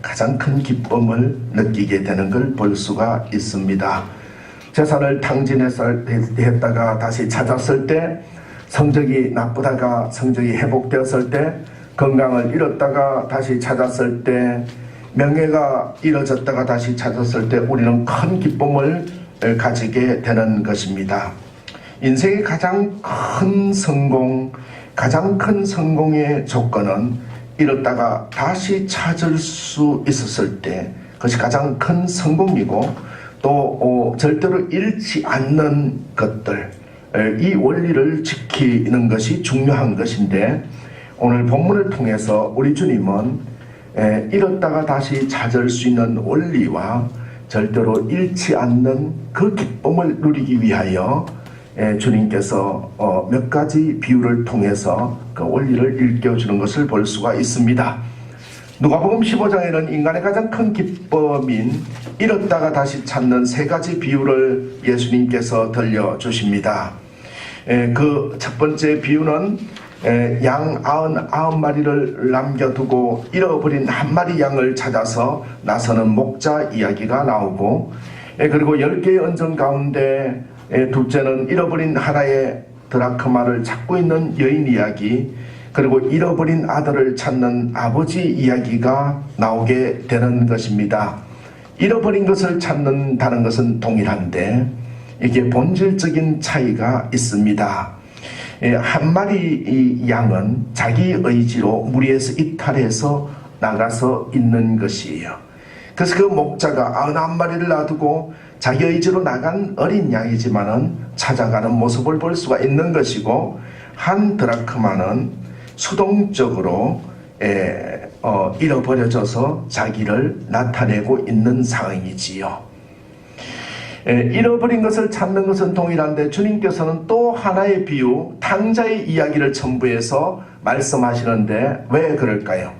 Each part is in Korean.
가장 큰 기쁨을 느끼게 되는 걸 볼 수가 있습니다. 재산을 탕진했다가 다시 찾았을 때, 성적이 나쁘다가 성적이 회복되었을 때, 건강을 잃었다가 다시 찾았을 때, 명예가 잃어졌다가 다시 찾았을 때 우리는 큰 기쁨을 가지게 되는 것입니다. 인생의 가장 큰 성공, 가장 큰 성공의 조건은 잃었다가 다시 찾을 수 있었을 때 그것이 가장 큰 성공이고, 또 절대로 잃지 않는 것들, 이 원리를 지키는 것이 중요한 것인데, 오늘 본문을 통해서 우리 주님은 잃었다가 다시 찾을 수 있는 원리와 절대로 잃지 않는 그 기쁨을 누리기 위하여 주님께서 몇 가지 비유를 통해서 그 원리를 일깨워주는 것을 볼 수가 있습니다. 누가복음 15장에는 인간의 가장 큰 기쁨인 잃었다가 다시 찾는 세 가지 비유를 예수님께서 들려주십니다. 그 첫 번째 비유는 양 99마리를 남겨두고 잃어버린 한 마리 양을 찾아서 나서는 목자 이야기가 나오고, 그리고 10개의 은정 가운데 둘째는 잃어버린 하나의 드라크마를 찾고 있는 여인 이야기, 그리고 잃어버린 아들을 찾는 아버지 이야기가 나오게 되는 것입니다. 잃어버린 것을 찾는다는 것은 동일한데 이게 본질적인 차이가 있습니다. 한 마리 양은 자기 의지로 무리에서 이탈해서 나가서 있는 것이에요. 그래서 그 목자가 99마리를 놔두고 자기 의지로 나간 어린 양이지만은 찾아가는 모습을 볼 수가 있는 것이고, 한 드라크마는 수동적으로 잃어버려져서 자기를 나타내고 있는 상황이지요. 잃어버린 것을 찾는 것은 동일한데 주님께서는 또 하나의 비유, 탕자의 이야기를 첨부해서 말씀하시는데 왜 그럴까요?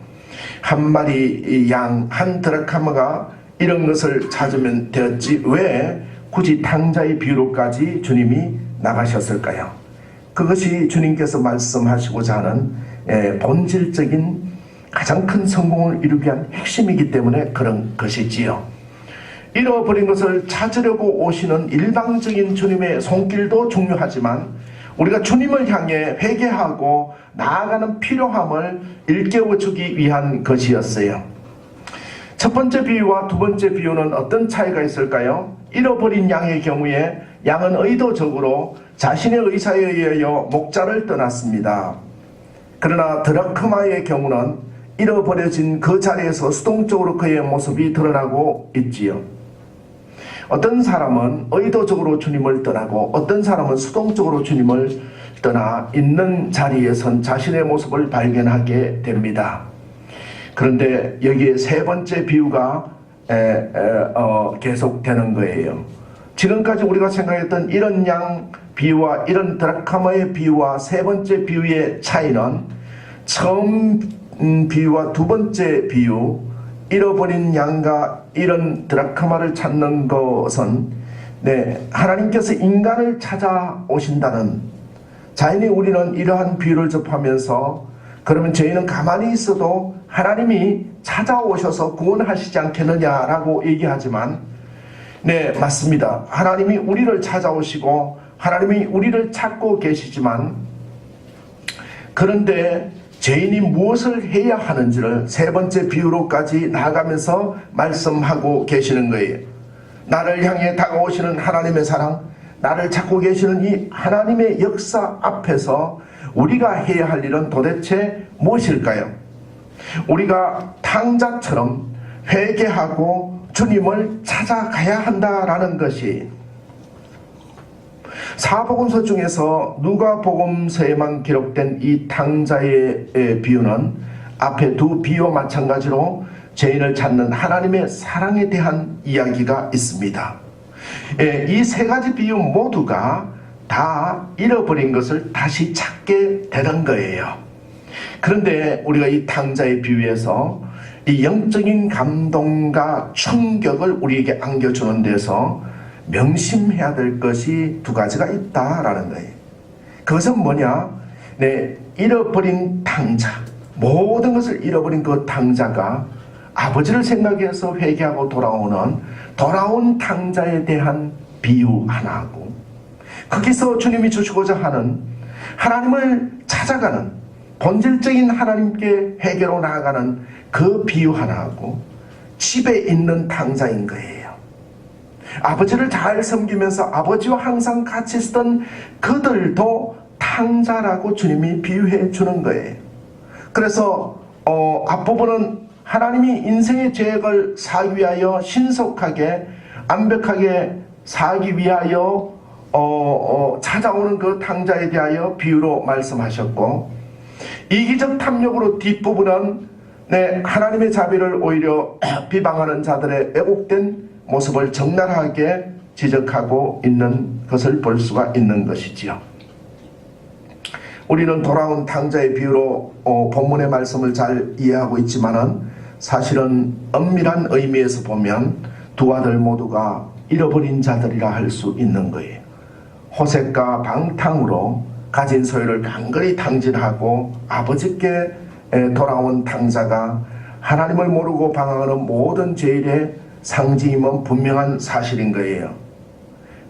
한 마리 양, 한 드라크마가 이런 것을 찾으면 되었지 왜 굳이 탕자의 비유로까지 주님이 나가셨을까요? 그것이 주님께서 말씀하시고자 하는 본질적인 가장 큰 성공을 이루기 위한 핵심이기 때문에 그런 것이지요. 잃어버린 것을 찾으려고 오시는 일방적인 주님의 손길도 중요하지만 우리가 주님을 향해 회개하고 나아가는 필요함을 일깨워주기 위한 것이었어요. 첫 번째 비유와 두 번째 비유는 어떤 차이가 있을까요? 잃어버린 양의 경우에 양은 의도적으로 자신의 의사에 의하여 목자를 떠났습니다. 그러나 드라크마의 경우는 잃어버려진 그 자리에서 수동적으로 그의 모습이 드러나고 있지요. 어떤 사람은 의도적으로 주님을 떠나고 어떤 사람은 수동적으로 주님을 떠나 있는 자리에선 자신의 모습을 발견하게 됩니다. 그런데 여기에 세 번째 비유가 계속되는 거예요. 지금까지 우리가 생각했던 이런 양 비유와 이런 드라크마의 비유와 세 번째 비유의 차이는 처음 비유와 두 번째 비유, 잃어버린 양과 이런 드라크마를 찾는 것은 하나님께서 인간을 찾아오신다는, 자연히 우리는 이러한 비유를 접하면서 그러면 저희는 가만히 있어도 하나님이 찾아오셔서 구원하시지 않겠느냐라고 얘기하지만, 네, 맞습니다. 하나님이 우리를 찾아오시고 하나님이 우리를 찾고 계시지만, 그런데 죄인이 무엇을 해야 하는지를 세 번째 비유로까지 나아가면서 말씀하고 계시는 거예요. 나를 향해 다가오시는 하나님의 사랑, 나를 찾고 계시는 이 하나님의 역사 앞에서 우리가 해야 할 일은 도대체 무엇일까요? 우리가 탕자처럼 회개하고 주님을 찾아가야 한다라는 것이, 사복음서 중에서 누가복음서에만 기록된 이 탕자의 비유는 앞에 두 비유와 마찬가지로 죄인을 찾는 하나님의 사랑에 대한 이야기가 있습니다. 이 세 가지 비유 모두가 다 잃어버린 것을 다시 찾게 되는 거예요. 그런데 우리가 이 탕자의 비유에서 이 영적인 감동과 충격을 우리에게 안겨주는 데서 명심해야 될 것이 두 가지가 있다라는 거예요. 그것은 뭐냐? 잃어버린 탕자, 모든 것을 잃어버린 그 탕자가 아버지를 생각해서 회개하고 돌아온 탕자에 대한 비유 하나하고, 거기서 주님이 주시고자 하는 하나님을 찾아가는 본질적인 하나님께 회개로 나아가는 그 비유 하나하고, 집에 있는 탕자인 거예요. 아버지를 잘 섬기면서 아버지와 항상 같이 있었던 그들도 탕자라고 주님이 비유해 주는 거예요. 그래서 앞부분은 하나님이 인생의 죄악을 사기 위하여 신속하게 완벽하게 사기 위하여 찾아오는 그 탕자에 대하여 비유로 말씀하셨고, 이기적 탐욕으로 뒷부분은 하나님의 자비를 오히려 비방하는 자들의 왜곡된 모습을 적나라하게 지적하고 있는 것을 볼 수가 있는 것이지요. 우리는 돌아온 탕자의 비유로 본문의 말씀을 잘 이해하고 있지만은, 사실은 엄밀한 의미에서 보면 두 아들 모두가 잃어버린 자들이라 할 수 있는 거예요. 호색과 방탕으로 가진 소유를 간간히 탕진하고 아버지께 돌아온 탕자가 하나님을 모르고 방황하는 모든 죄일의 상징임은 분명한 사실인 거예요.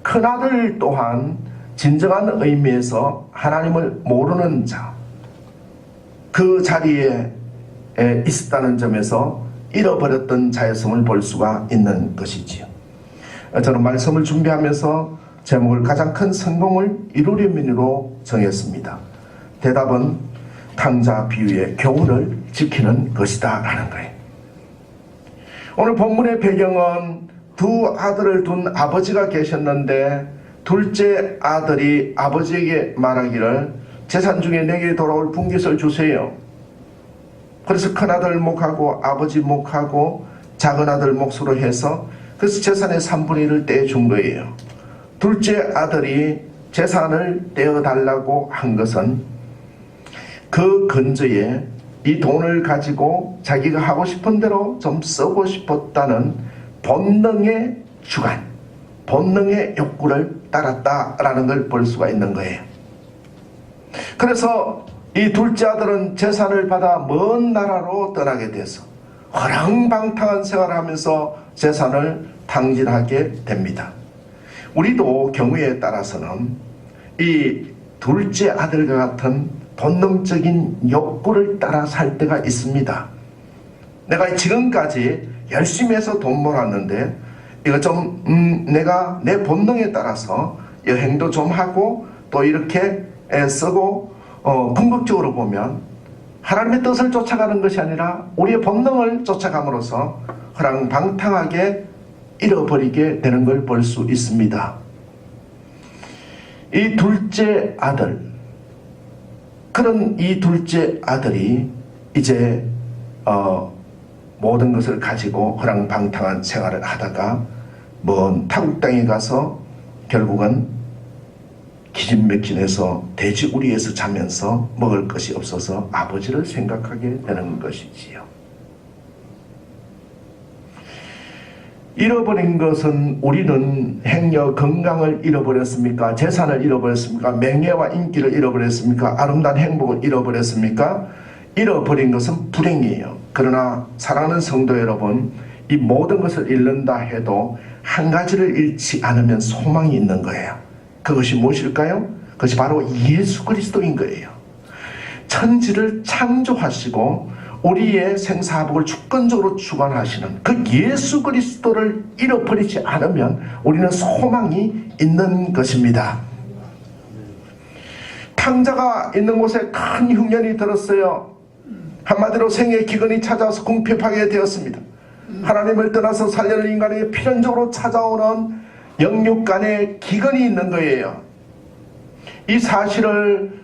큰아들 또한 진정한 의미에서 하나님을 모르는 자, 그 자리에 있었다는 점에서 잃어버렸던 자였음을 볼 수가 있는 것이지요. 저는 말씀을 준비하면서 제목을 가장 큰 성공을 이루려면으로 정했습니다. 대답은 탕자 비유의 교훈을 지키는 것이다 라는 거예요. 오늘 본문의 배경은 두 아들을 둔 아버지가 계셨는데, 둘째 아들이 아버지에게 말하기를 재산 중에 내게 돌아올 분깃을 주세요. 그래서 큰아들 몫하고 아버지 몫하고 작은 아들 몫으로 해서 그래서 재산의 3분의 1을 떼준 거예요. 둘째 아들이 재산을 떼어달라고 한 것은 그 근저에 이 돈을 가지고 자기가 하고 싶은 대로 좀 쓰고 싶었다는 본능의 주관, 본능의 욕구를 따랐다라는 걸 볼 수가 있는 거예요. 그래서 이 둘째 아들은 재산을 받아 먼 나라로 떠나게 돼서 허랑방탕한 생활을 하면서 재산을 탕진하게 됩니다. 우리도 경우에 따라서는 이 둘째 아들과 같은 본능적인 욕구를 따라 살 때가 있습니다. 내가 지금까지 열심히 해서 돈 벌었는데 이거 좀 내가 내 본능에 따라서 여행도 좀 하고 또 이렇게 쓰고 궁극적으로 보면 하나님의 뜻을 쫓아가는 것이 아니라 우리의 본능을 쫓아감으로써 허랑방탕하게 잃어버리게 되는 걸 볼 수 있습니다. 이 둘째 아들, 그런 이 둘째 아들이 이제 모든 것을 가지고 허랑방탕한 생활을 하다가 먼 타국 땅에 가서 결국은 기진맥진해서 돼지우리에서 자면서 먹을 것이 없어서 아버지를 생각하게 되는 것이지요. 잃어버린 것은, 우리는 행여 건강을 잃어버렸습니까? 재산을 잃어버렸습니까? 명예와 인기를 잃어버렸습니까? 아름다운 행복을 잃어버렸습니까? 잃어버린 것은 불행이에요. 그러나 사랑하는 성도 여러분, 이 모든 것을 잃는다 해도 한 가지를 잃지 않으면 소망이 있는 거예요. 그것이 무엇일까요? 그것이 바로 예수 그리스도인 거예요. 천지를 창조하시고 우리의 생사복을 주권적으로 주관하시는 그 예수 그리스도를 잃어버리지 않으면 우리는 소망이 있는 것입니다. 탕자가 있는 곳에 큰 흉년이 들었어요. 한마디로 생의 기근이 찾아와서 궁핍하게 되었습니다. 하나님을 떠나서 살려는 인간에게 필연적으로 찾아오는 영육간의 기근이 있는 거예요. 이 사실을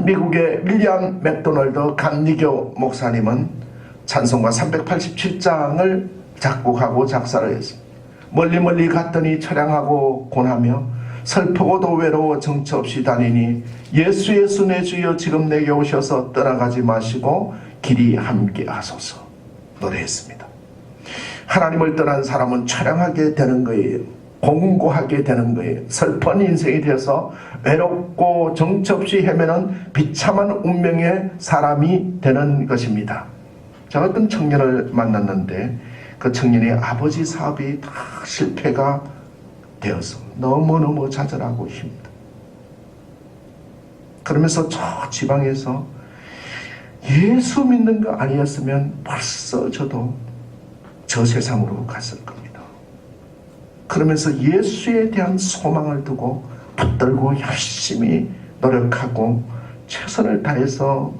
미국의 윌리엄 맥도널드 감리교 목사님은 찬송가 387장을 작곡하고 작사를 했습니다. 멀리 갔더니 처량하고 고나며 슬프고도 외로워 정처 없이 다니니 예수 내 주여 지금 내게 오셔서 떠나가지 마시고 길이 함께 하소서 노래했습니다. 하나님을 떠난 사람은 처량하게 되는 거예요. 공고하게 되는 거예요. 슬픈 인생이 되어서 외롭고 정처 없이 헤매는 비참한 운명의 사람이 되는 것입니다. 제가 어떤 청년을 만났는데 그 청년의 아버지 사업이 다 실패가 되어서 너무너무 좌절하고 힘들다. 그러면서 저 지방에서 예수 믿는 거 아니었으면 벌써 저도 저 세상으로 갔을 겁니다. 그러면서 예수에 대한 소망을 두고 붙들고 열심히 노력하고 최선을 다해서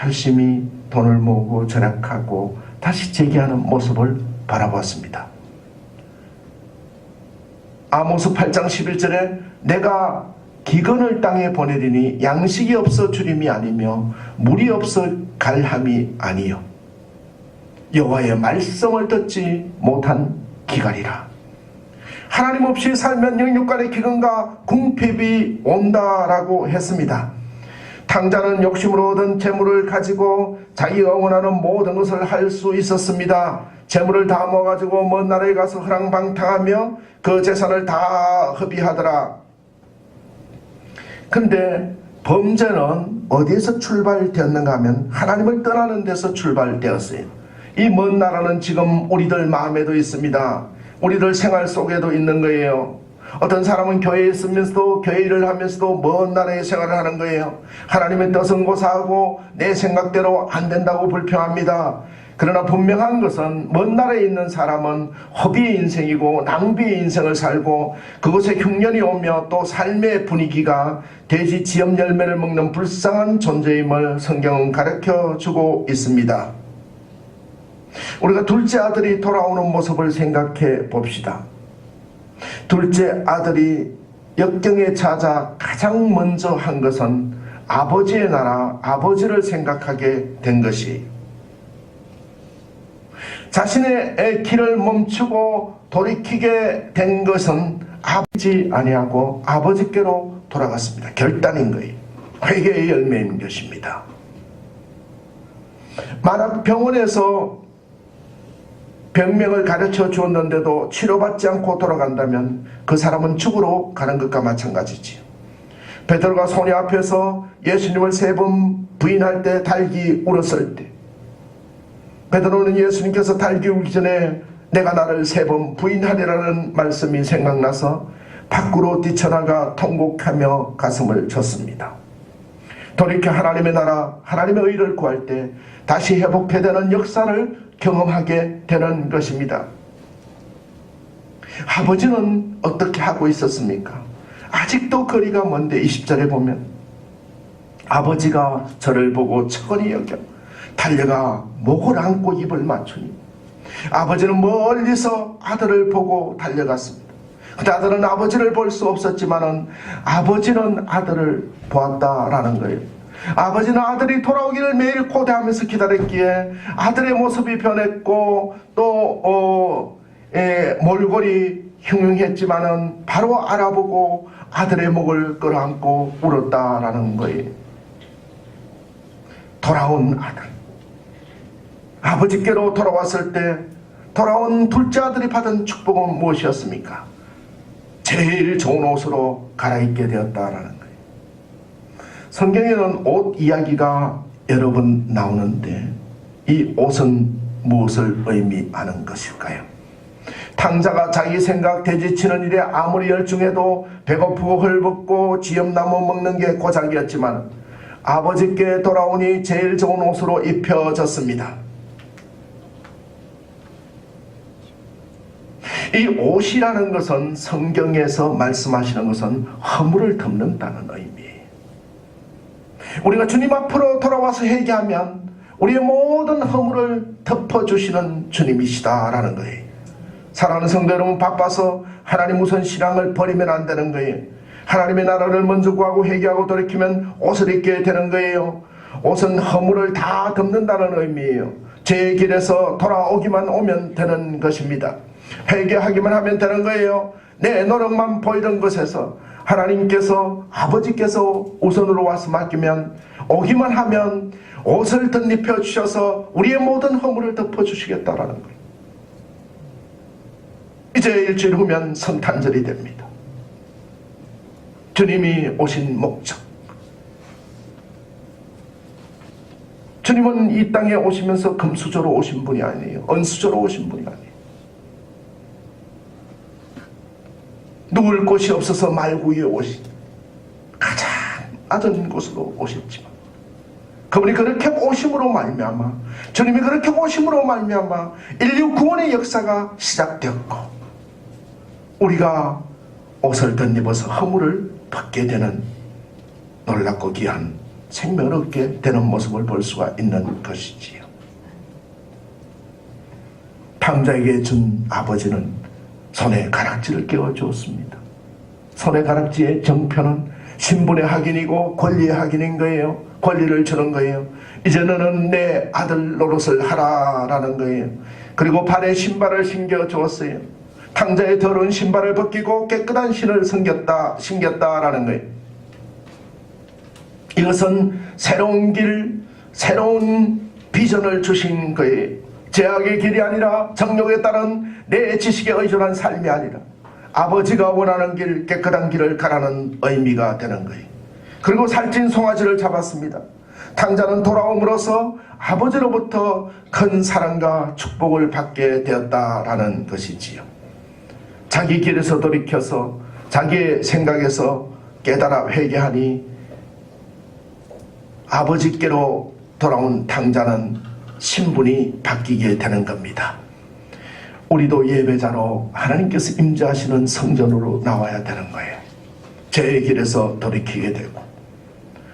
열심히 돈을 모으고 절약하고 다시 재기하는 모습을 바라보았습니다. 아모스 8장 11절에 내가 기근을 땅에 보내리니 양식이 없어 주림이 아니며 물이 없어 갈함이 아니요 여호와의 말씀을 듣지 못한 기갈이라. 하나님 없이 살면 영육간의 기근과 궁핍이 온다라고 했습니다. 탕자는 욕심으로 얻은 재물을 가지고 자기가 원하는 모든 것을 할 수 있었습니다. 재물을 다 모아가지고 먼 나라에 가서 허랑방탕하며 그 재산을 다 허비하더라. 근데 범죄는 어디에서 출발되었는가 하면 하나님을 떠나는 데서 출발되었어요. 이 먼 나라는 지금 우리들 마음에도 있습니다. 우리들 생활 속에도 있는 거예요. 어떤 사람은 교회에 있으면서도 교회 일을 하면서도 먼 나라의 생활을 하는 거예요. 하나님의 뜻은 고사하고 내 생각대로 안 된다고 불평합니다. 그러나 분명한 것은 먼 나라에 있는 사람은 허비의 인생이고 낭비의 인생을 살고 그곳에 흉년이 오며 또 삶의 분위기가 돼지 지엽 열매를 먹는 불쌍한 존재임을 성경은 가르쳐주고 있습니다. 우리가 둘째 아들이 돌아오는 모습을 생각해 봅시다. 둘째 아들이 역경에 찾아 가장 먼저 한 것은 아버지의 나라, 아버지를 생각하게 된 것이 자신의 길을 멈추고 돌이키게 된 것은 아버지 아니하고 아버지께로 돌아갔습니다. 결단인 거예요. 회개의 열매인 것입니다. 만약 병원에서 병명을 가르쳐 주었는데도 치료받지 않고 돌아간다면 그 사람은 죽으러 가는 것과 마찬가지지요. 베드로가 소녀 앞에서 예수님을 3번 부인할 때 달기 울었을 때 베드로는 예수님께서 달기 울기 전에 내가 나를 3번 부인하리라는 말씀이 생각나서 밖으로 뛰쳐나가 통곡하며 가슴을 쳤습니다. 돌이켜 하나님의 나라, 하나님의 의를 구할 때 다시 회복되는 역사를 경험하게 되는 것입니다. 아버지는 어떻게 하고 있었습니까? 아직도 거리가 먼데 20절에 보면 아버지가 저를 보고 천히 여겨 달려가 목을 안고 입을 맞추니 아버지는 멀리서 아들을 보고 달려갔습니다. 근데 아들은 아버지를 볼 수 없었지만은 아버지는 아들을 보았다라는 거예요. 아버지는 아들이 돌아오기를 매일 고대하면서 기다렸기에 아들의 모습이 변했고 또 몰골이 흉흉했지만은 바로 알아보고 아들의 목을 끌어안고 울었다라는 거예요. 돌아온 아들, 아버지께로 돌아왔을 때 돌아온 둘째 아들이 받은 축복은 무엇이었습니까? 제일 좋은 옷으로 갈아입게 되었다라는 거예요. 성경에는 옷 이야기가 여러 번 나오는데 이 옷은 무엇을 의미하는 것일까요? 탕자가 자기 생각 되지치는 일에 아무리 열중해도 배고프고 헐벗고 지엽나무 먹는 게 고작이었지만 아버지께 돌아오니 제일 좋은 옷으로 입혀졌습니다. 이 옷이라는 것은 성경에서 말씀하시는 것은 허물을 덮는다는 의미예요. 우리가 주님 앞으로 돌아와서 회개하면 우리의 모든 허물을 덮어주시는 주님이시다라는 거예요. 사랑하는 성도 여러분, 바빠서 하나님 우선 신앙을 버리면 안 되는 거예요. 하나님의 나라를 먼저 구하고 회개하고 돌이키면 옷을 입게 되는 거예요. 옷은 허물을 다 덮는다는 의미예요. 제 길에서 돌아오기만 오면 되는 것입니다. 회개하기만 하면 되는 거예요. 내 노력만 보이던 것에서 하나님께서 아버지께서 우선으로 와서 맡기면 오기만 하면 옷을 덧입혀 주셔서 우리의 모든 허물을 덮어 주시겠다라는 거예요. 이제 일주일 후면 성탄절이 됩니다. 주님이 오신 목적, 주님은 이 땅에 오시면서 금수저로 오신 분이 아니에요. 은수저로 오신 분이 아니에요. 누울 곳이 없어서 말구 위에 오신 가장 낮은 곳으로 오셨지만 그분이 그렇게 오심으로 말미암아, 주님이 그렇게 오심으로 말미암아 인류 구원의 역사가 시작되었고, 우리가 옷을 덧입어서 허물을 벗게 되는 놀랍고 귀한 생명을 얻게 되는 모습을 볼 수가 있는 것이지요. 탕자에게 준 아버지는 손에 가락지를 끼워 주었습니다. 손에 가락지의 정표는 신분의 확인이고 권리의 확인인 거예요. 권리를 주는 거예요. 이제 너는 내 아들 노릇을 하라라는 거예요. 그리고 발에 신발을 신겨 주었어요. 탕자의 더러운 신발을 벗기고 깨끗한 신을 신겼다라는 거예요. 이것은 새로운 길, 새로운 비전을 주신 거예요. 제약의 길이 아니라 정욕에 따른 내 지식에 의존한 삶이 아니라 아버지가 원하는 길, 깨끗한 길을 가라는 의미가 되는 거예요. 그리고 살찐 송아지를 잡았습니다. 탕자는 돌아옴으로써 아버지로부터 큰 사랑과 축복을 받게 되었다라는 것이지요. 자기 길에서 돌이켜서 자기의 생각에서 깨달아 회개하니 아버지께로 돌아온 탕자는 신분이 바뀌게 되는 겁니다. 우리도 예배자로 하나님께서 임재하시는 성전으로 나와야 되는 거예요. 죄의 길에서 돌이키게 되고,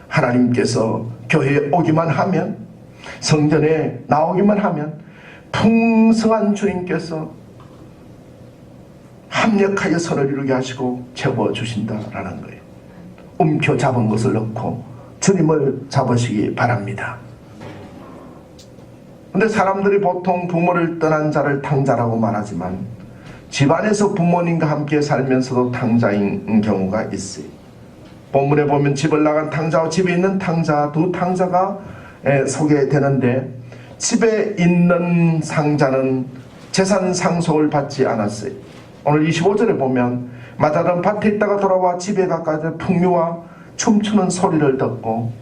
하나님께서 교회에 오기만 하면, 성전에 나오기만 하면 풍성한 주님께서 합력하여 선을 이루게 하시고 채워주신다라는 거예요. 움켜 잡은 것을 넣고 주님을 잡으시기 바랍니다. 근데 사람들이 보통 부모를 떠난 자를 탕자라고 말하지만 집안에서 부모님과 함께 살면서도 탕자인 경우가 있어요. 본문에 보면 집을 나간 탕자와 집에 있는 탕자, 두 탕자가 소개되는데, 집에 있는 상자는 재산 상속을 받지 않았어요. 오늘 25절에 보면 마다던 밭에 있다가 돌아와 집에 가까이 풍류와 춤추는 소리를 듣고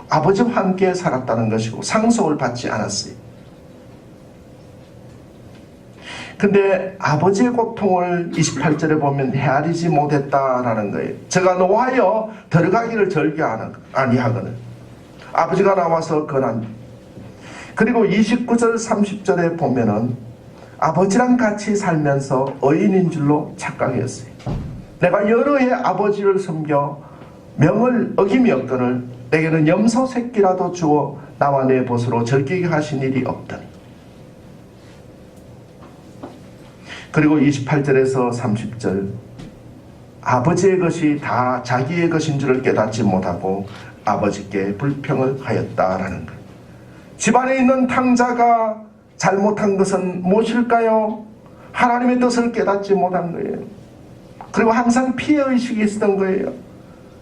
아버지와 함께 살았다는 것이고 상속을 받지 않았어요. 근데 아버지의 고통을 28절에 보면 헤아리지 못했다라는 거예요. 제가 노하여 들어가기를 절개 아니하거늘 아버지가 나와서 권한. 그리고 29절 30절에 보면은 아버지랑 같이 살면서 의인인 줄로 착각했어요. 내가 여러 해 아버지를 섬겨 명을 어김이었거늘 내게는 염소 새끼라도 주어 나와 내 벗으로 절기게 하신 일이 없더니. 그리고 28절에서 30절 아버지의 것이 다 자기의 것인 줄을 깨닫지 못하고 아버지께 불평을 하였다라는 것. 집안에 있는 탕자가 잘못한 것은 무엇일까요? 하나님의 뜻을 깨닫지 못한 거예요. 그리고 항상 피해의식이 있었던 거예요.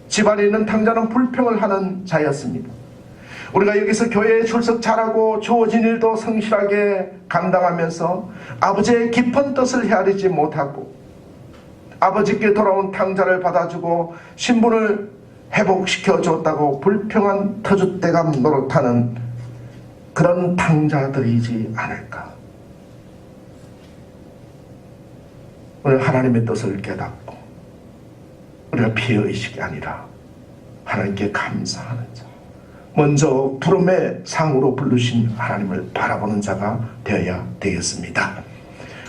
집안에 있는 탕자는 불평을 하는 자였습니다. 우리가 여기서 교회에 출석 잘하고 주어진 일도 성실하게 감당하면서 아버지의 깊은 뜻을 헤아리지 못하고 아버지께 돌아온 탕자를 받아주고 신분을 회복시켜 줬다고 불평한 터줏대감 노릇하는 그런 탕자들이지 않을까. 오늘 하나님의 뜻을 깨닫고 우리가 피해의식이 아니라 하나님께 감사하는 자, 먼저 부름의 상으로 부르신 하나님을 바라보는 자가 되어야 되겠습니다.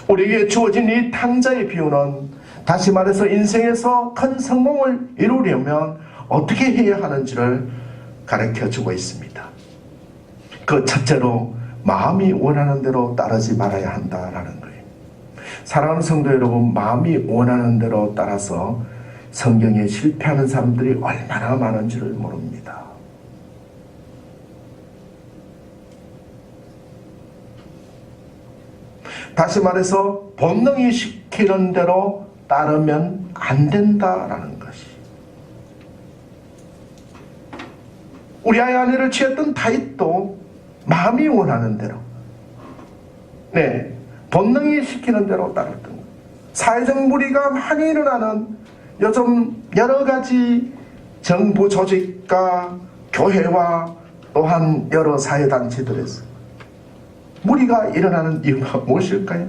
우리에게 주어진 이 탕자의 비유는 다시 말해서 인생에서 큰 성공을 이루려면 어떻게 해야 하는지를 가르쳐주고 있습니다. 그 첫째로 마음이 원하는 대로 따르지 말아야 한다라는 거예요. 사랑하는 성도 여러분, 마음이 원하는 대로 따라서 성경에 실패하는 사람들이 얼마나 많은지를 모릅니다. 다시 말해서 본능이 시키는 대로 따르면 안 된다라는 것이. 우리 아이 아내를 취했던 다윗도 마음이 원하는 대로, 본능이 시키는 대로 따랐던 거예요. 사회적 무리가 많이 일어나는 요즘 여러 가지 정부 조직과 교회와 또한 여러 사회단체들에서 무리가 일어나는 이유가 무엇일까요?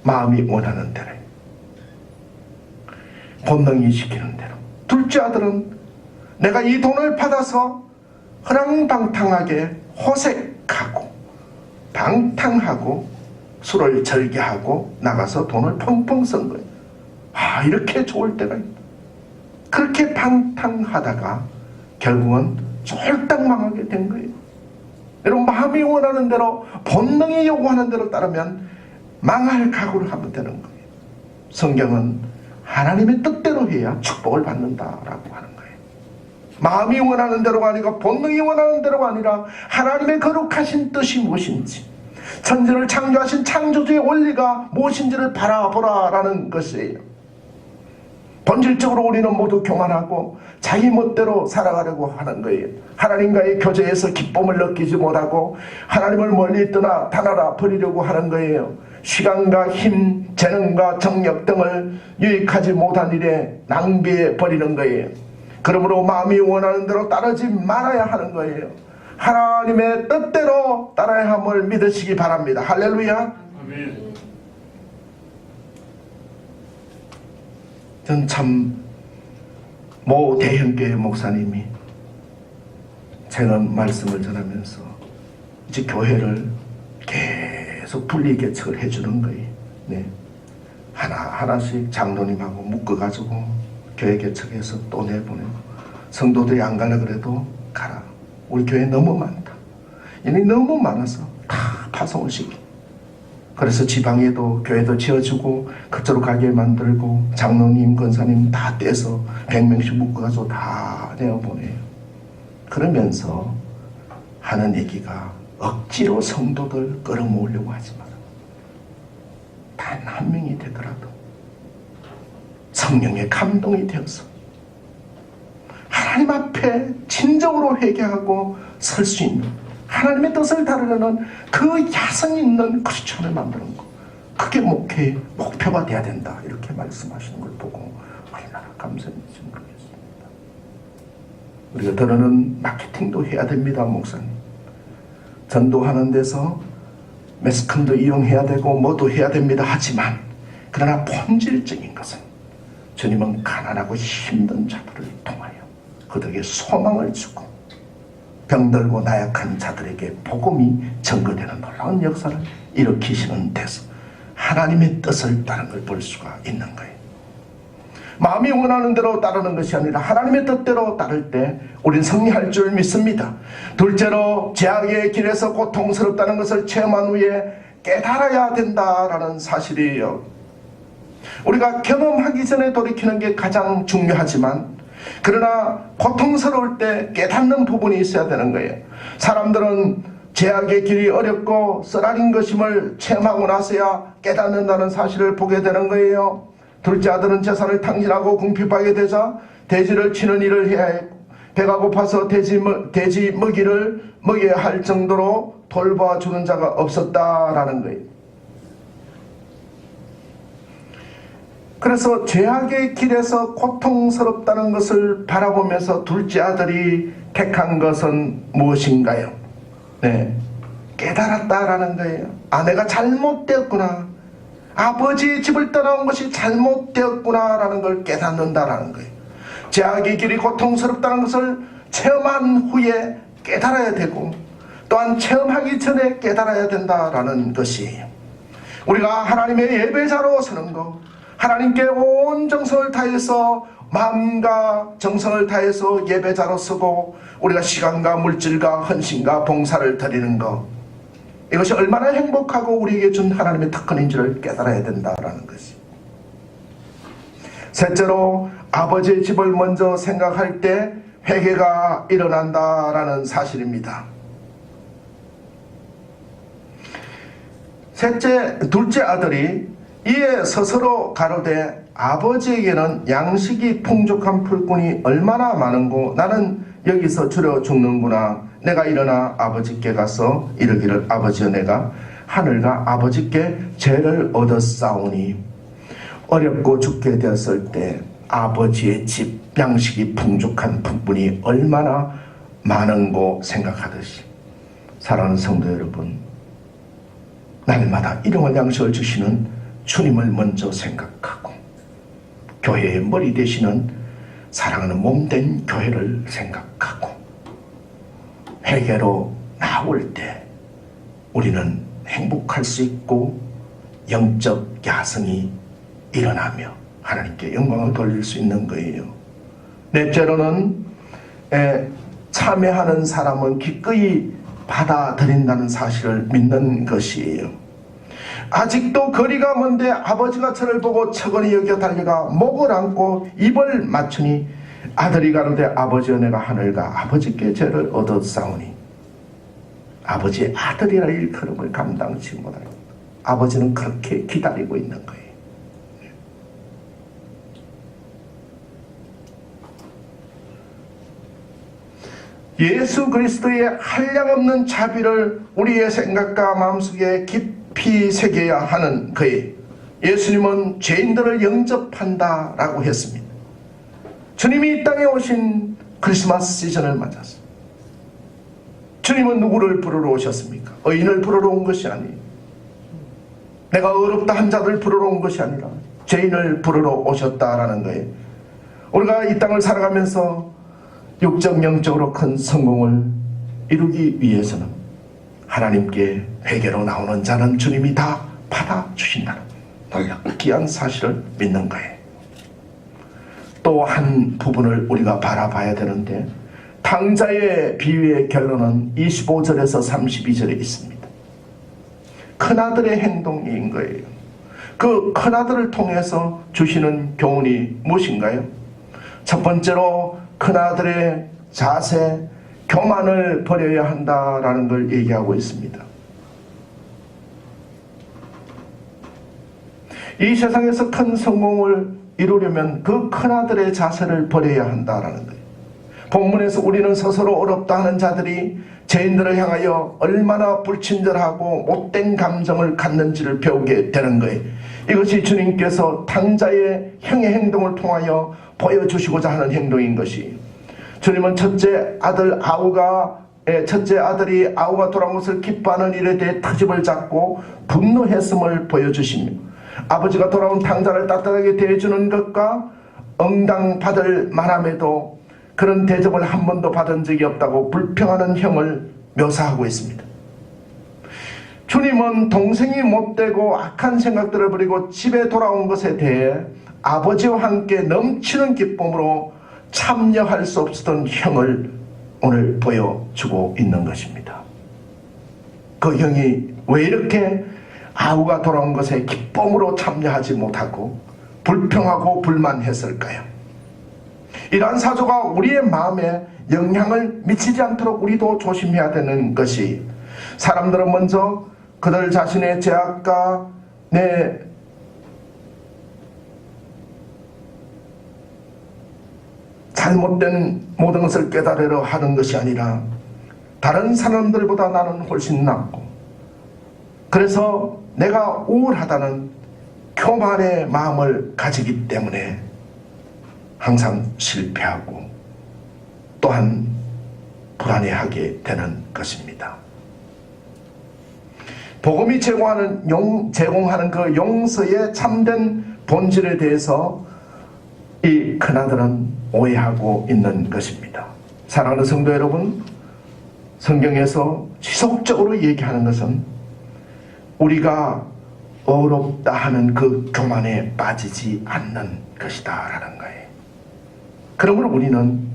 마음이 원하는 대로, 본능이 시키는 대로. 둘째 아들은 내가 이 돈을 받아서 허랑방탕하게 호색하고 방탕하고 술을 절개하고 나가서 돈을 펑펑 쓴 거예요. 이렇게 좋을 때가 있다. 그렇게 방탕하다가 결국은 쫄딱 망하게 된 거예요. 여러분, 마음이 원하는 대로, 본능이 요구하는 대로 따르면 망할 각오를 하면 되는 거예요. 성경은 하나님의 뜻대로 해야 축복을 받는다라고 하는 거예요. 마음이 원하는 대로가 아니고 본능이 원하는 대로가 아니라 하나님의 거룩하신 뜻이 무엇인지, 천지를 창조하신 창조주의 원리가 무엇인지를 바라보라라는 것이에요. 본질적으로 우리는 모두 교만하고 자기 멋대로 살아가려고 하는 거예요. 하나님과의 교제에서 기쁨을 느끼지 못하고 하나님을 멀리 떠나 다나라 버리려고 하는 거예요. 시간과 힘, 재능과 정력 등을 유익하지 못한 일에 낭비해 버리는 거예요. 그러므로 마음이 원하는 대로 따르지 말아야 하는 거예요. 하나님의 뜻대로 따라야 함을 믿으시기 바랍니다. 할렐루야. 아멘. 전 참 모 대형교회 목사님이 제가 말씀을 전하면서 이제 교회를 계속 분리개척을 해주는 거예요. 네. 하나씩 장로님하고 묶어가지고 교회 개척해서 또 내보내고, 성도들이 안 가려 그래도 가라. 우리 교회 너무 많다. 이미 너무 많아서 다 파송을 시키고, 그래서 지방에도 교회도 지어주고 그쪽으로 가게 만들고 장로님, 권사님 다 떼서 100명씩 묶어가지고 다 내어보내요. 그러면서 하는 얘기가 억지로 성도들 끌어모으려고 하지 마라. 단 한 명이 되더라도 성령의 감동이 되어서 하나님 앞에 진정으로 회개하고 설 수 있는, 하나님의 뜻을 다루려는 그 야성 있는 크리스천을 만드는 것, 그게 목회의 목표가 돼야 된다, 이렇게 말씀하시는 걸 보고 얼마나 감사했는지 모르겠습니다. 우리가 더러는 마케팅도 해야 됩니다. 목사님, 전도하는 데서 매스컴도 이용해야 되고 뭐도 해야 됩니다. 하지만 그러나 본질적인 것은 주님은 가난하고 힘든 자들을 통하여 그들에게 소망을 주고 병들고 나약한 자들에게 복음이 전거되는 놀라운 역사를 일으키시는 데서 하나님의 뜻을 따른 걸 볼 수가 있는 거예요. 마음이 원하는 대로 따르는 것이 아니라 하나님의 뜻대로 따를 때 우린 승리할 줄 믿습니다. 둘째로, 죄악의 길에서 고통스럽다는 것을 체험한 후에 깨달아야 된다라는 사실이에요. 우리가 경험하기 전에 돌이키는 게 가장 중요하지만, 그러나 고통스러울 때 깨닫는 부분이 있어야 되는 거예요. 사람들은 죄악의 길이 어렵고 쓰라린 것임을 체험하고 나서야 깨닫는다는 사실을 보게 되는 거예요. 둘째 아들은 재산을 탕진하고 궁핍하게 되자 돼지를 치는 일을 해야 했고, 배가 고파서 돼지 먹이를 먹여야 할 정도로 돌봐주는 자가 없었다라는 거예요. 그래서 죄악의 길에서 고통스럽다는 것을 바라보면서 둘째 아들이 택한 것은 무엇인가요? 네, 깨달았다라는 거예요. 내가 잘못되었구나, 아버지의 집을 떠나온 것이 잘못되었구나라는 걸 깨닫는다라는 거예요. 죄악의 길이 고통스럽다는 것을 체험한 후에 깨달아야 되고, 또한 체험하기 전에 깨달아야 된다라는 것이에요. 우리가 하나님의 예배자로 서는 것, 하나님께 온 정성을 다해서, 마음과 정성을 다해서 예배자로 서고 우리가 시간과 물질과 헌신과 봉사를 드리는 것, 이것이 얼마나 행복하고 우리에게 준 하나님의 특권인지를 깨달아야 된다라는 것이. 셋째로, 아버지의 집을 먼저 생각할 때 회개가 일어난다라는 사실입니다. 둘째 아들이 이에 스스로 가로되 아버지에게는 양식이 풍족한 풀꾼이 얼마나 많은고 나는 여기서 줄여 죽는구나. 내가 일어나 아버지께 가서 이르기를 아버지여, 내가 하늘과 아버지께 죄를 얻었사오니. 어렵고 죽게 되었을 때 아버지의 집 양식이 풍족한 풀꾼이 얼마나 많은고 생각하듯이 사랑하는 성도 여러분, 날마다 일용할 양식을 주시는 주님을 먼저 생각하고 교회의 머리 되시는 사랑하는 몸된 교회를 생각하고 회개로 나올 때 우리는 행복할 수 있고 영적 야성이 일어나며 하나님께 영광을 돌릴 수 있는 거예요. 넷째로는 참여하는 사람은 기꺼이 받아들인다는 사실을 믿는 것이에요. 아직도 거리가 먼데 아버지가 저를 보고 척언이 여겨 달려가 목을 안고 입을 맞추니 아들이 가로되 아버지여 내가 하늘과 아버지께 죄를 얻었사오니 아버지의 아들이라 일컬음을 감당치 못하고 아버지는 그렇게 기다리고 있는 거예요. 예수 그리스도의 한량없는 자비를 우리의 생각과 마음속에 깊이 새겨야 하는 거예요. 예수님은 죄인들을 영접한다라고 했습니다. 주님이 이 땅에 오신 크리스마스 시즌을 맞아서 주님은 누구를 부르러 오셨습니까? 의인을 부르러 온 것이 아니에요. 내가 어렵다 한 자들 부르러 온 것이 아니라 죄인을 부르러 오셨다라는 거예요. 우리가 이 땅을 살아가면서 육적 영적으로 큰 성공을 이루기 위해서는 하나님께 회개로 나오는 자는 주님이 다 받아주신다는 놀랍고 귀한 사실을 믿는 거예요. 또 한 부분을 우리가 바라봐야 되는데 탕자의 비유의 결론은 25절에서 32절에 있습니다. 큰아들의 행동인 거예요. 그 큰아들을 통해서 주시는 교훈이 무엇인가요? 첫 번째로 큰아들의 자세, 교만을 버려야 한다라는 걸 얘기하고 있습니다. 이 세상에서 큰 성공을 이루려면 그 큰아들의 자세를 버려야 한다라는 거예요. 본문에서 우리는 스스로 어렵다 하는 자들이 죄인들을 향하여 얼마나 불친절하고 못된 감정을 갖는지를 배우게 되는 거예요. 이것이 주님께서 탕자의 형의 행동을 통하여 보여주시고자 하는 행동인 것이, 주님은 첫째 아들이 아우가 돌아온 것을 기뻐하는 일에 대해 트집을 잡고 분노했음을 보여주시며, 아버지가 돌아온 탕자를 따뜻하게 대해주는 것과 응당받을 만함에도 그런 대접을 한 번도 받은 적이 없다고 불평하는 형을 묘사하고 있습니다. 주님은 동생이 못되고 악한 생각들을 버리고 집에 돌아온 것에 대해 아버지와 함께 넘치는 기쁨으로 참여할 수 없었던 형을 오늘 보여주고 있는 것입니다. 그 형이 왜 이렇게 아우가 돌아온 것에 기쁨으로 참여하지 못하고 불평하고 불만했을까요? 이러한 사조가 우리의 마음에 영향을 미치지 않도록 우리도 조심해야 되는 것이, 사람들은 먼저 그들 자신의 죄악과 내 잘못된 모든 것을 깨달으려 하는 것이 아니라 다른 사람들보다 나는 훨씬 낫고, 그래서 내가 우월하다는 교만의 마음을 가지기 때문에 항상 실패하고 또한 불안해하게 되는 것입니다. 복음이 제공하는 그 용서의 참된 본질에 대해서 이 큰아들은 오해하고 있는 것입니다. 사랑하는 성도 여러분, 성경에서 지속적으로 얘기하는 것은 우리가 어렵다 하는 그 교만에 빠지지 않는 것이다 라는 거예요. 그러므로 우리는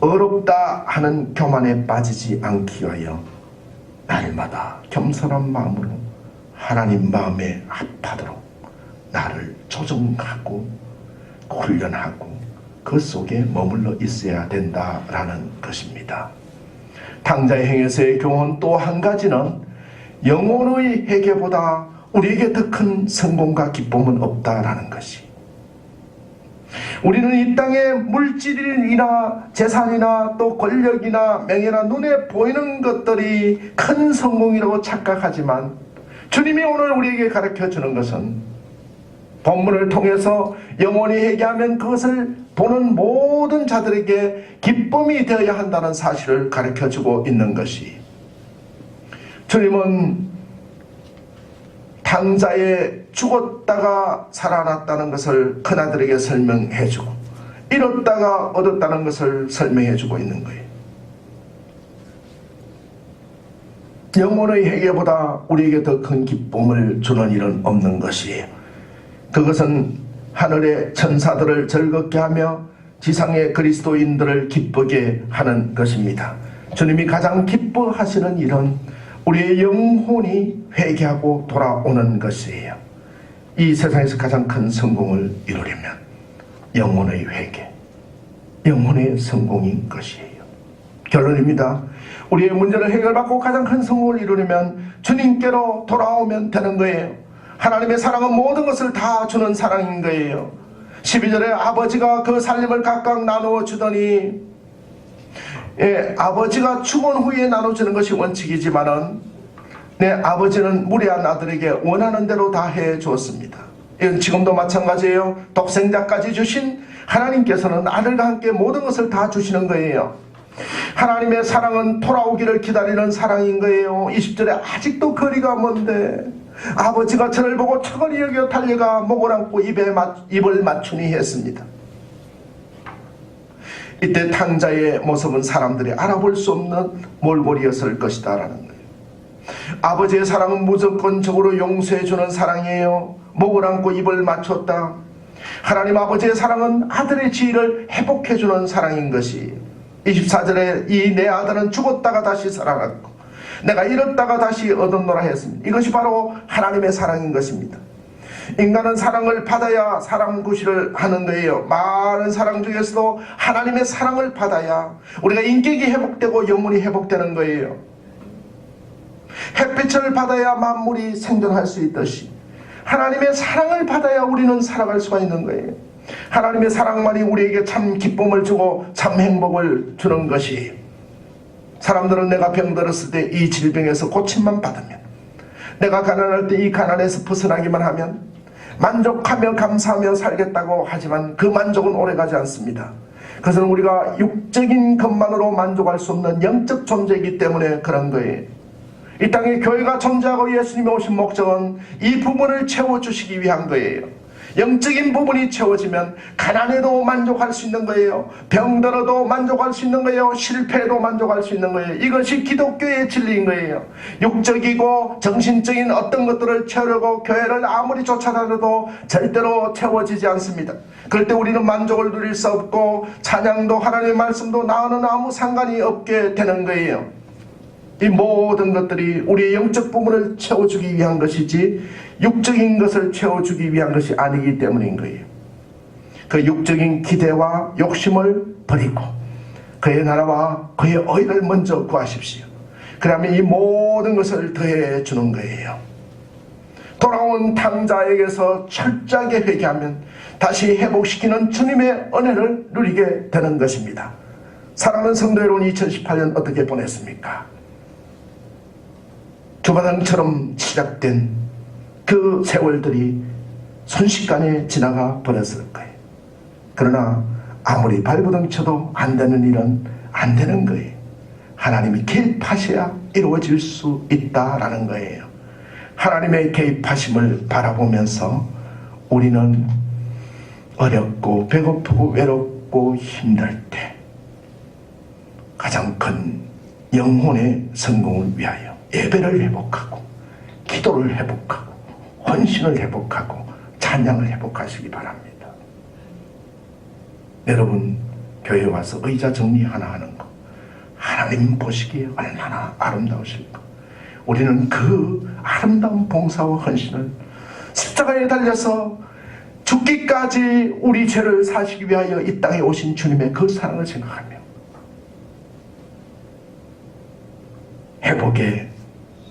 어렵다 하는 교만에 빠지지 않기 위하여 날마다 겸손한 마음으로 하나님 마음에 합하도록 나를 조정하고 훈련하고 그 속에 머물러 있어야 된다라는 것입니다. 탕자의 행에서의 교훈 또 한 가지는 영혼의 회개보다 우리에게 더 큰 성공과 기쁨은 없다라는 것이, 우리는 이 땅의 물질이나 재산이나 또 권력이나 명예나 눈에 보이는 것들이 큰 성공이라고 착각하지만, 주님이 오늘 우리에게 가르쳐 주는 것은 본문을 통해서 영원히 회개하면 그것을 보는 모든 자들에게 기쁨이 되어야 한다는 사실을 가르쳐주고 있는 것이, 주님은 당자에 죽었다가 살아났다는 것을 큰아들에게 설명해주고 잃었다가 얻었다는 것을 설명해주고 있는 거예요. 영혼의 회개보다 우리에게 더 큰 기쁨을 주는 일은 없는 것이에요. 그것은 하늘의 천사들을 즐겁게 하며 지상의 그리스도인들을 기쁘게 하는 것입니다. 주님이 가장 기뻐하시는 일은 우리의 영혼이 회개하고 돌아오는 것이에요. 이 세상에서 가장 큰 성공을 이루려면 영혼의 회개, 영혼의 성공인 것이에요. 결론입니다. 우리의 문제를 해결받고 가장 큰 성공을 이루려면 주님께로 돌아오면 되는 거예요. 하나님의 사랑은 모든 것을 다 주는 사랑인 거예요. 12절에 아버지가 그 살림을 각각 나누어 주더니, 아버지가 죽은 후에 나눠주는 것이 원칙이지만은 아버지는 무리한 아들에게 원하는 대로 다 해주었습니다. 이건 지금도 마찬가지예요. 독생자까지 주신 하나님께서는 아들과 함께 모든 것을 다 주시는 거예요. 하나님의 사랑은 돌아오기를 기다리는 사랑인 거예요. 20절에 아직도 거리가 먼데 아버지가 저를 보고 처거리 여겨 달려가 목을 안고 입을 맞추니 했습니다. 이때 탕자의 모습은 사람들이 알아볼 수 없는 몰골이었을 것이다 라는 거예요. 아버지의 사랑은 무조건적으로 용서해주는 사랑이에요. 목을 안고 입을 맞췄다. 하나님 아버지의 사랑은 아들의 지위를 회복해주는 사랑인 것이, 24절에 이 내 아들은 죽었다가 다시 살아났고 내가 잃었다가 다시 얻었노라 했습니다. 이것이 바로 하나님의 사랑인 것입니다. 인간은 사랑을 받아야 사랑 구실을 하는 거예요. 많은 사랑 중에서도 하나님의 사랑을 받아야 우리가 인격이 회복되고 영혼이 회복되는 거예요. 햇빛을 받아야 만물이 생존할 수 있듯이 하나님의 사랑을 받아야 우리는 살아갈 수가 있는 거예요. 하나님의 사랑만이 우리에게 참 기쁨을 주고 참 행복을 주는 것이에요. 사람들은 내가 병들었을 때 이 질병에서 고침만 받으면, 내가 가난할 때 이 가난에서 벗어나기만 하면 만족하며 감사하며 살겠다고 하지만 그 만족은 오래가지 않습니다. 그것은 우리가 육적인 것만으로 만족할 수 없는 영적 존재이기 때문에 그런 거예요. 이 땅에 교회가 존재하고 예수님이 오신 목적은 이 부분을 채워주시기 위한 거예요. 영적인 부분이 채워지면 가난에도 만족할 수 있는 거예요. 병들어도 만족할 수 있는 거예요. 실패에도 만족할 수 있는 거예요. 이것이 기독교의 진리인 거예요. 육적이고 정신적인 어떤 것들을 채우려고 교회를 아무리 쫓아다녀도 절대로 채워지지 않습니다. 그럴 때 우리는 만족을 누릴 수 없고 찬양도 하나님의 말씀도 나와는 아무 상관이 없게 되는 거예요. 이 모든 것들이 우리의 영적 부분을 채워주기 위한 것이지 육적인 것을 채워주기 위한 것이 아니기 때문인 거예요. 그 육적인 기대와 욕심을 버리고 그의 나라와 그의 의를 먼저 구하십시오. 그러면 이 모든 것을 더해 주는 거예요. 돌아온 탕자에게서 철저하게 회개하면 다시 회복시키는 주님의 은혜를 누리게 되는 것입니다. 사랑하는 성도 여러분, 2018년 어떻게 보냈습니까? 주마등처럼 시작된 그 세월들이 순식간에 지나가 버렸을 거예요. 그러나 아무리 발버둥 쳐도 안 되는 일은 안 되는 거예요. 하나님이 개입하셔야 이루어질 수 있다라는 거예요. 하나님의 개입하심을 바라보면서 우리는 어렵고 배고프고 외롭고 힘들 때 가장 큰 영혼의 성공을 위하여 예배를 회복하고 기도를 회복하고 헌신을 회복하고 찬양을 회복하시기 바랍니다. 여러분, 교회 와서 의자 정리 하나 하는 거 하나님 보시기에 얼마나 아름다우실까. 우리는 그 아름다운 봉사와 헌신을 십자가에 달려서 죽기까지 우리 죄를 사시기 위하여 이 땅에 오신 주님의 그 사랑을 생각하며 회복의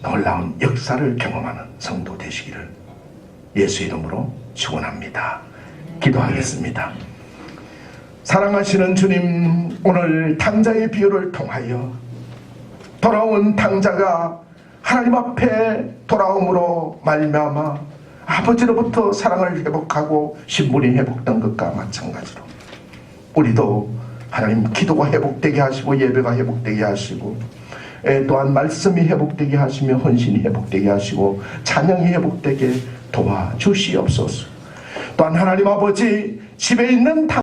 놀라운 역사를 경험하는 성도 되시기를 예수 이름으로 축원합니다. 기도하겠습니다. 사랑하시는 주님, 오늘 탕자의 비유를 통하여 돌아온 탕자가 하나님 앞에 돌아옴으로 말미암아 아버지로부터 사랑을 회복하고 신분이 회복된 것과 마찬가지로 우리도 하나님 기도가 회복되게 하시고 예배가 회복되게 하시고 또한 말씀이 회복되게 하시며 헌신이 회복되게 하시고 찬양이 회복되게 도와주시옵소서. 또한 하나님 아버지 집에 있는